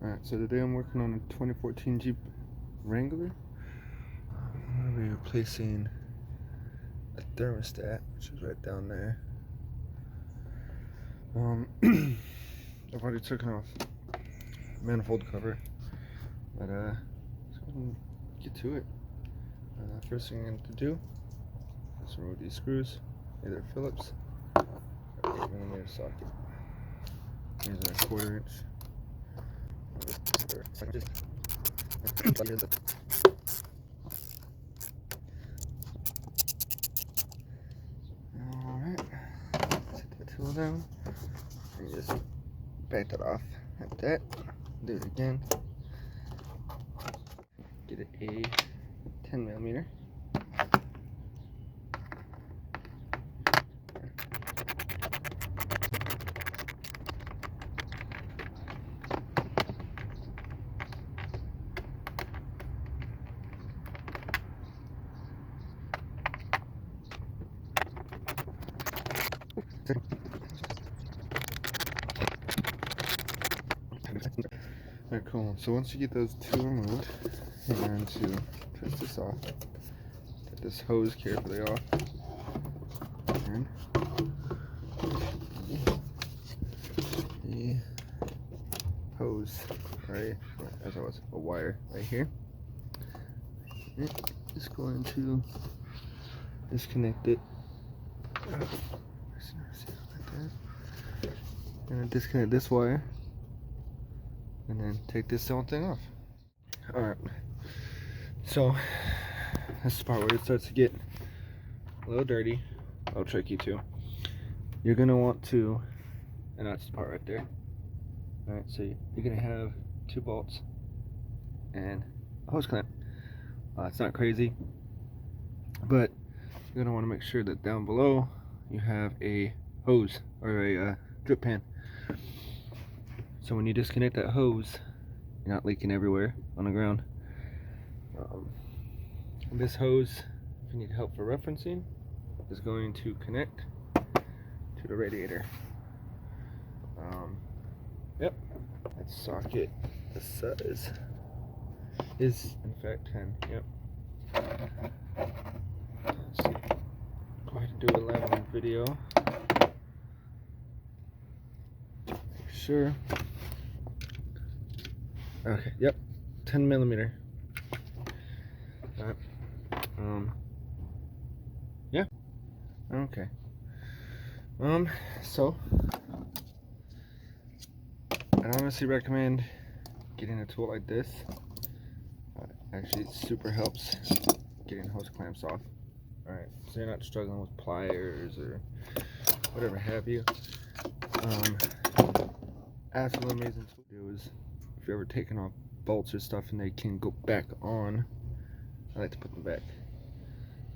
Alright, so today I'm working on a 2014 Jeep Wrangler. I'm going to be replacing a thermostat, which is right down there. I've already taken off the manifold cover, but so we can get to it. First thing I'm going to do is remove these screws, either Phillips or 8mm socket. Here's a 1/4 inch. Alright, set the tool down and just back that off like that. Do it again. Get it a 10mm. Alright, cool. So once you get those two removed, you're going to twist this off. Take this hose carefully off. And the hose, right, as I was, a wire right here. And just going to disconnect it. Gonna disconnect this wire and then take this whole thing off. Alright, so this is the part where it starts to get a little dirty, a little tricky too. You're gonna want to, and that's the part right there. Alright, so you're gonna have 2 bolts and a hose clamp. It's not crazy, but you're gonna want to make sure that down below you have a hose or a drip pan. So when you disconnect that hose, you're not leaking everywhere on the ground. This hose, if you need help for referencing, is going to connect to the radiator. Yep, that socket, the size is in fact 10. Yep. So, go ahead and do a live on video. Make sure. Okay, yep, 10mm. Alright. Yeah. Okay. So I honestly recommend getting a tool like this. Actually, it super helps getting hose clamps off. Alright, so you're not struggling with pliers or whatever have you. Absolutely amazing tool to do is if you're ever taking off bolts or stuff and they can go back on, I like to put them back.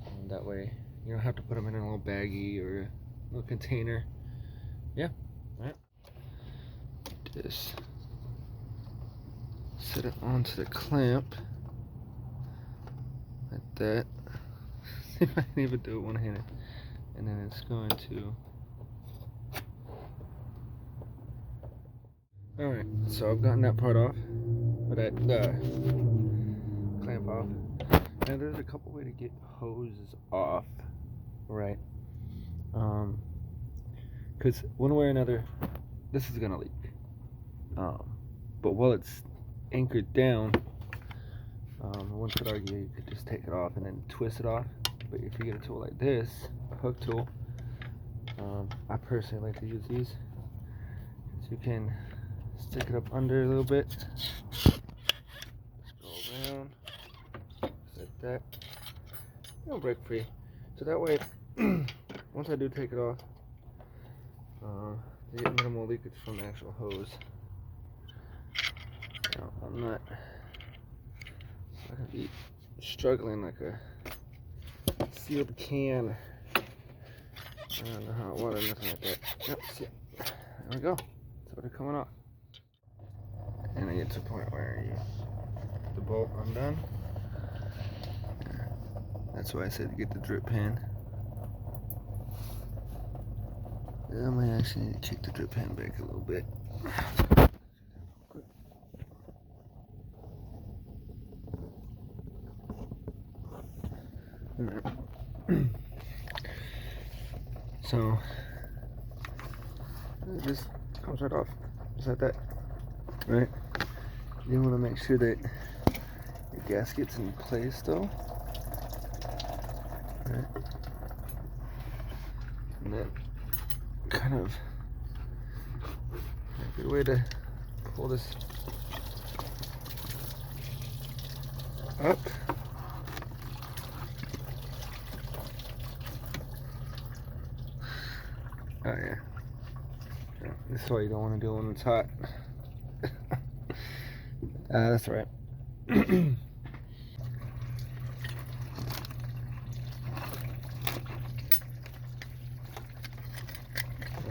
And that way you don't have to put them in a little baggie or a little container. Yeah, alright. Just set it onto the clamp like that. See if I can even do it one-handed. And then it's going to. Alright, so I've gotten that part off, or that clamp off. Now there's a couple ways to get hoses off, right? Because one way or another, this is gonna leak. But while it's anchored down, one could argue you could just take it off and then twist it off. But if you get a tool like this, a hook tool, I personally like to use these. So you can stick it up under a little bit, scroll around, just like that. It'll break free. So that way, once I do take it off, you get minimal leakage from the actual hose. Now, I'm not gonna be struggling like a sealed can. I don't know hot water, nothing like that. Yep, see it. There we go. So they're coming off. And I get to a point where the bolt undone. That's why I said to get the drip pan. I might actually need to kick the drip pan back a little bit. Alright. So it just comes right off, just like that, right? You want to make sure that your gasket's in place though, right? And then kind of a good way to pull this up. Oh yeah. This is why you don't want to do it when it's hot. That's right.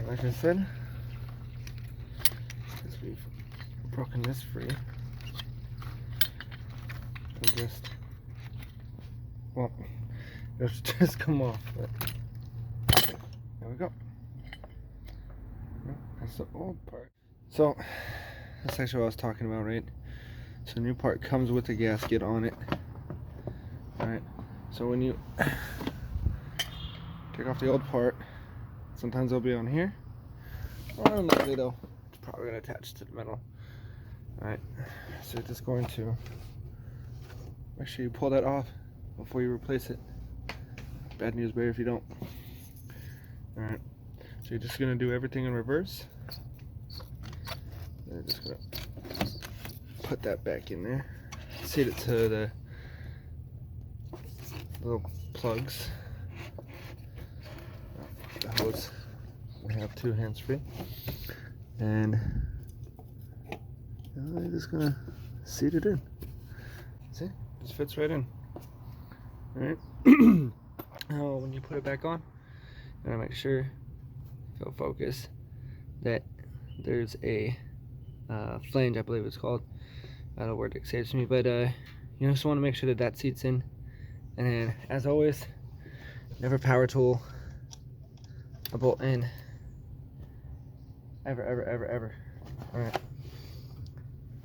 Like I said, since we've broken this free, we'll just, well, it'll just come off, but there we go. That's the old part. So that's actually what I was talking about, right? So the new part comes with a gasket on it. Alright, so when you take off the old part, sometimes they'll be on here. Or maybe though, it's probably gonna attach to the metal. Alright, so you're just going to make sure you pull that off before you replace it. Bad news bear if you don't. Alright, so you're just gonna do everything in reverse. You're just gonna put that back in there. Set it to the little plugs. The hose. We have two hands free, and I'm just gonna seat it in. See, just fits right in. All right. Now, when you put it back on, you gotta make sure, if it'll focus, that there's a flange, I believe it's called. That word escapes me, but you just want to make sure that that seats in. And then, as always, never power tool a bolt in. Ever, ever, ever, ever. Alright.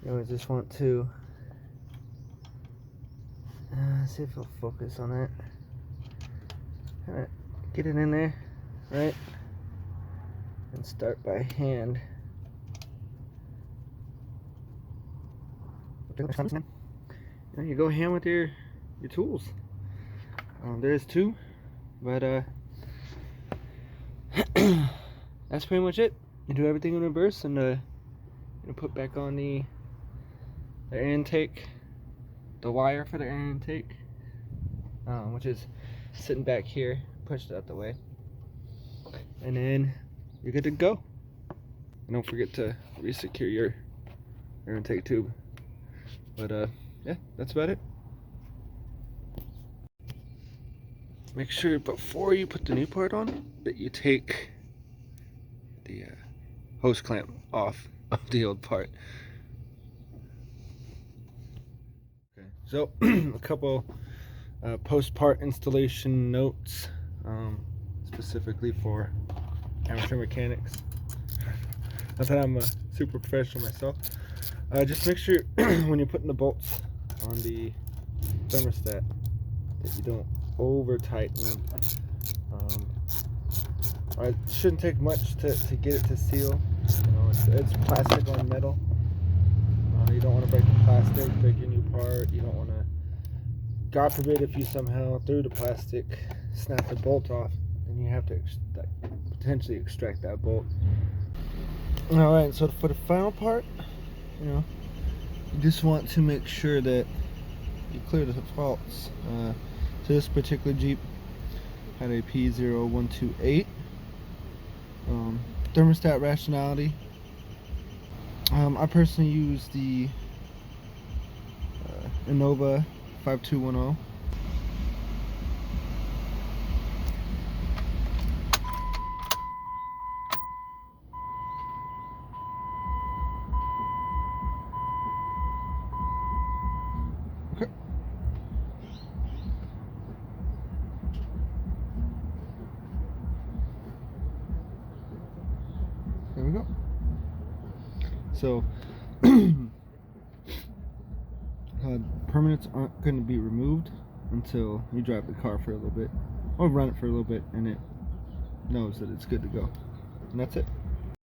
You always just want to see if it'll focus on that. Alright, get it in there, right? And start by hand. You go hand with your tools. There's two, but that's pretty much it. You do everything in reverse, and you put back on the air intake, the wire for the air intake, which is sitting back here. Push it out the way, and then you're good to go. And don't forget to resecure your air intake tube. But yeah, that's about it. Make sure before you put the new part on that you take the hose clamp off of the old part. Okay, so a couple post-part installation notes, specifically for amateur mechanics. Not that I'm a super professional myself. Just make sure when you're putting the bolts on the thermostat that you don't over tighten them. It shouldn't take much to get it to seal. You know, it's plastic on metal. You don't want to break the plastic, break a new part. You don't want to, God forbid, if you somehow through the plastic snap the bolt off, then you have to potentially extract that bolt. Alright, so for the final part, you just want to make sure that you clear the faults. So this particular Jeep had a P0128 thermostat rationality. I personally use the Innova 5210. Okay. There we go. So permanents aren't going to be removed. until you drive the car for a little bit, or run it for a little bit, and it knows that it's good to go. And that's it.